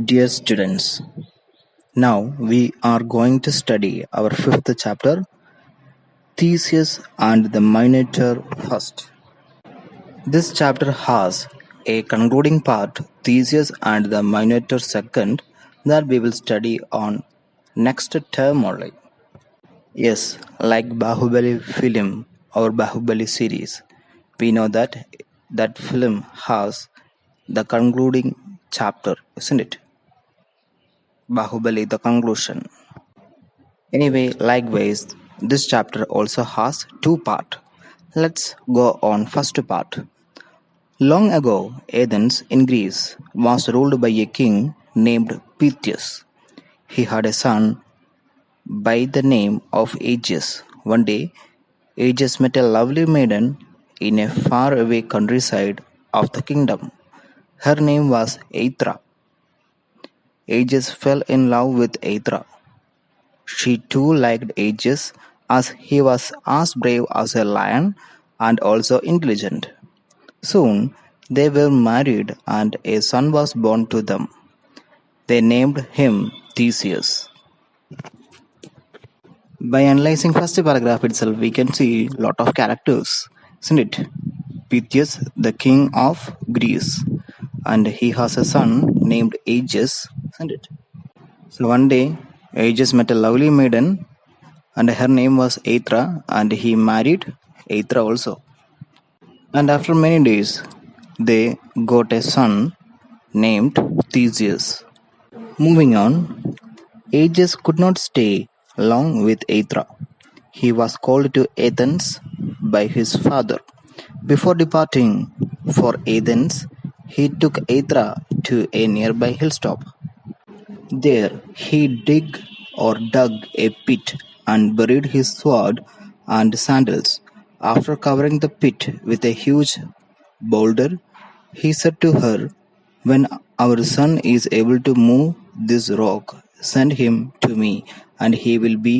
Dear students, now we are going to study our fifth chapter, Theseus and the Minotaur first. This chapter has a concluding part, Theseus and the Minotaur second, that we will study on next term only. Yes, like Bahubali film or Bahubali series, we know that that film has the concluding chapter, isn't it? Bahubali, the conclusion. Anyway, likewise, this chapter also has two parts. Let's go on first part. Long ago, Athens in Greece was ruled by a king named Pythius. He had a son by the name of Aegeus. One day, Aegeus met a lovely maiden in a faraway countryside of the kingdom. Her name was Aethra. Aegeus fell in love with Aethra. She too liked Aegeus, as he was as brave as a lion and also intelligent. Soon they were married and a son was born to them. They named him Theseus. By analyzing first paragraph itself, we can see lot of characters, isn't it? Pythius, the king of Greece, and he has a son named Aegeus, isn't it? So one day, Aegeus met a lovely maiden and her name was Aethra, and he married Aethra also. And after many days, they got a son named Theseus. Moving on, Aegeus could not stay long with Aethra. He was called to Athens by his father. Before departing for Athens, he took Aethra to a nearby hilltop. There he dug a pit and buried his sword and sandals. After covering the pit with a huge boulder, he said to her, "When our son is able to move this rock, send him to me, and he will be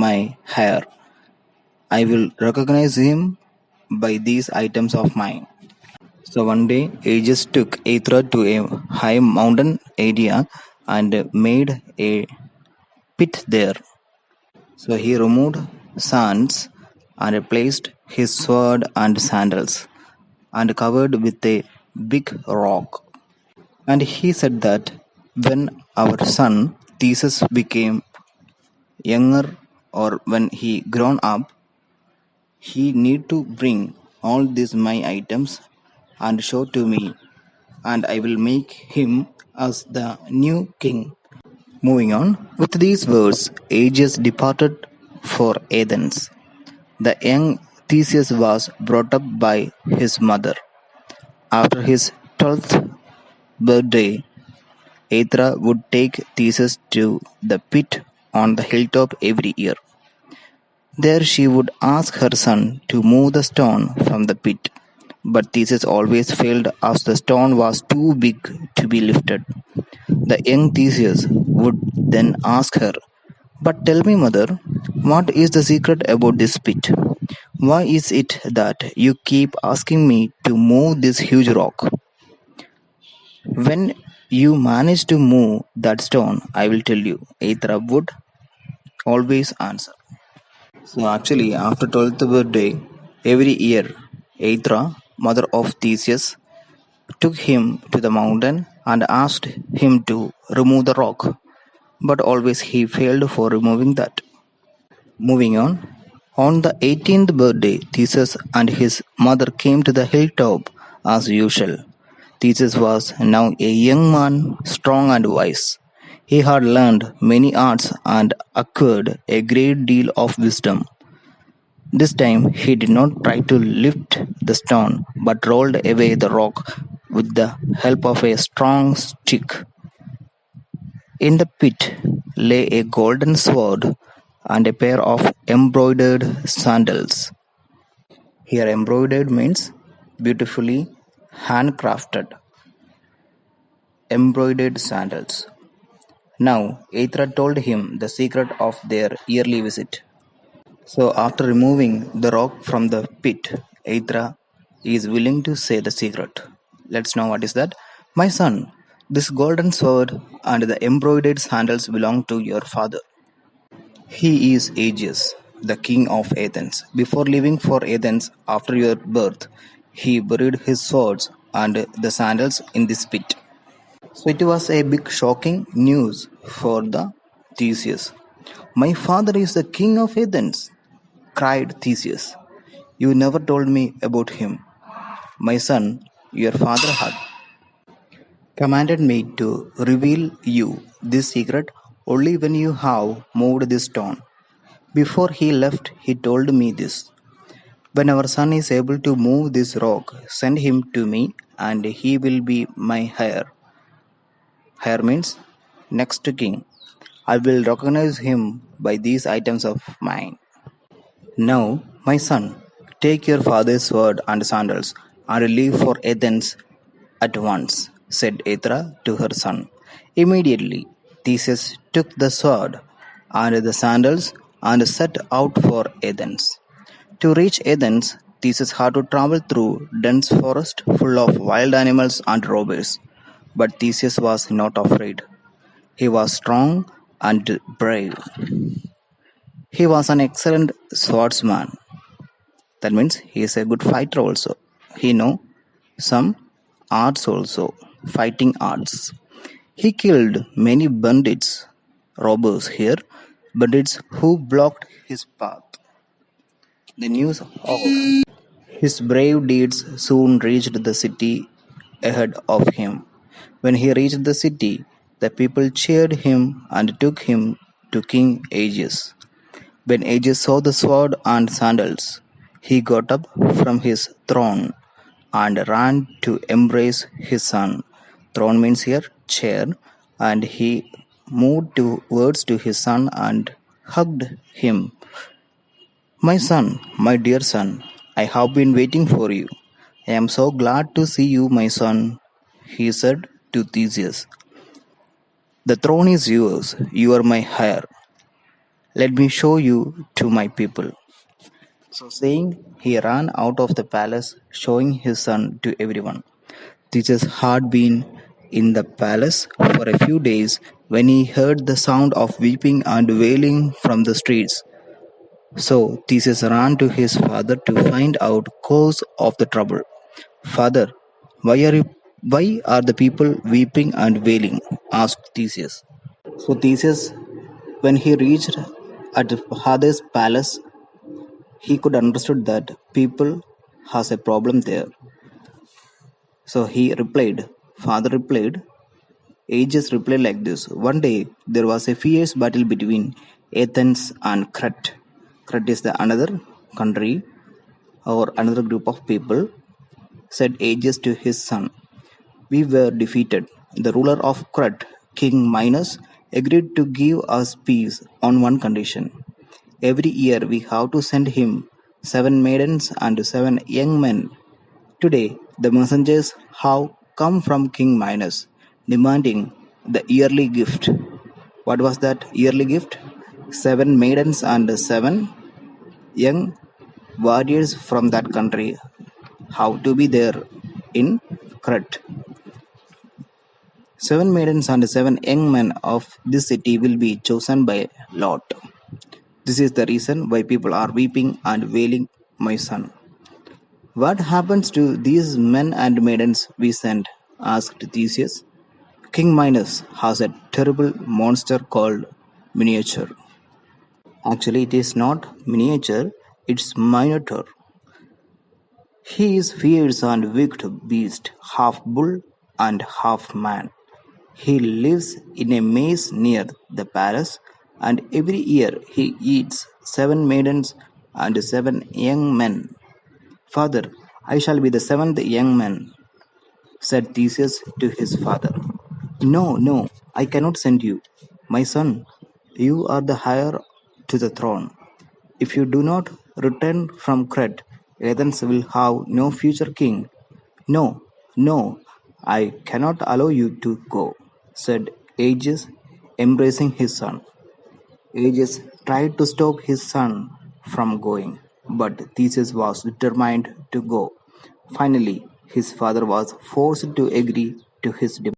my heir. I will recognize him by these items of mine." So one day, Aegis took Aethra to a high mountain area and made a pit there. So he removed sands and replaced his sword and sandals and covered with a big rock. And he said that when our son Theseus became younger or when he grown up, he need to bring all these my items and show to me, and I will make him as the new king. Moving on, with these words, Aegeus departed for Athens. The young Theseus was brought up by his mother. After his 12th birthday, Aethra would take Theseus to the pit on the hilltop every year. There she would ask her son to move the stone from the pit, but Theseus always failed as the stone was too big to be lifted. The young Theseus would then ask her, "But tell me, mother, what is the secret about this pit? Why is it that you keep asking me to move this huge rock? When you manage to move that stone, I will tell you," Aethra would always answer. So actually, after 12th birthday, every year, Aethra, mother of Theseus, took him to the mountain and asked him to remove the rock, but always he failed for removing that. Moving on the 18th birthday, Theseus and his mother came to the hilltop as usual. Theseus was now a young man, strong and wise. He had learned many arts and acquired a great deal of wisdom. This time he did not try to lift the stone, but rolled away the rock with the help of a strong stick. In the pit lay a golden sword and a pair of embroidered sandals. Here, embroidered means beautifully handcrafted, embroidered sandals. Now, Aethra told him the secret of their yearly visit. So, after removing the rock from the pit, Aethra is willing to say the secret. Let's know what is that. "My son, This golden sword and the embroidered sandals belong to your father. He is Aegeus, the king of Athens. Before leaving for Athens after your birth, he buried his swords and the sandals in this pit. So it was a big shocking news for the Theseus. My father is the king of Athens, cried Theseus. You never told me about him. My son, your father had commanded me to reveal you this secret only when you have moved this stone. Before he left, he told me this. When our son is able to move this rock, send him to me, and he will be my heir. Heir means next to king. I will recognize him by these items of mine. Now, my son, take your father's sword and sandals and leave for Athens at once, said Aethra to her son. Immediately, Theseus took the sword and the sandals and set out for Athens. To reach Athens, Theseus had to travel through dense forest full of wild animals and robbers. But Theseus was not afraid. He was strong and brave. He was an excellent swordsman. That means he is a good fighter also. He know some arts also, fighting arts. He killed many bandits, robbers here, bandits who blocked his path. The news of his brave deeds soon reached the city ahead of him. When he reached the city, the people cheered him and took him to King Aegeus. When Aegeus saw the sword and sandals, he got up from his throne and ran to embrace his son. Throne means here chair, and he moved towards to his son and hugged him. My son, my dear son, I have been waiting for you. I am so glad to see you, my son, he said to Theseus. The throne is yours, you are my heir. Let me show you to my people. So saying, he ran out of the palace, showing his son to everyone. Theseus had been in the palace for a few days when he heard the sound of weeping and wailing from the streets. So Theseus ran to his father to find out cause of the trouble. Father, why are the people weeping and wailing? Asked Theseus. So Theseus, when he reached at Hades' palace, he could understood that people has a problem there. So he replied, Father replied, Aegis replied like this. One day there was a fierce battle between Athens and Crete. Crete is the another country or another group of people, said Aegis to his son. We were defeated. The ruler of Crete, King Minos, agreed to give us peace on one condition. Every year we have to send him 7 maidens and 7 young men. Today, the messengers have come from King Minos, demanding the yearly gift. What was that yearly gift? 7 maidens and 7 young warriors from that country have to be there in Crete. 7 maidens and 7 young men of this city will be chosen by lot. This is the reason why people are weeping and wailing, my son. What happens to these men and maidens we send? Asked Theseus. King Minos has a terrible monster called Miniature. Actually, it is not miniature, it's Minotaur. He is fierce and wicked beast, half bull and half man. He lives in a maze near the palace, and every year he eats 7 maidens and 7 young men. Father, I shall be the 7th young man, said Theseus to his father. No, no, I cannot send you. My son, you are the heir to the throne. If you do not return from Crete, Athens will have no future king. No, no, I cannot allow you to go, said Aegeus, embracing his son. Aegeus tried to stop his son from going, but Theseus was determined to go. Finally, his father was forced to agree to his demand.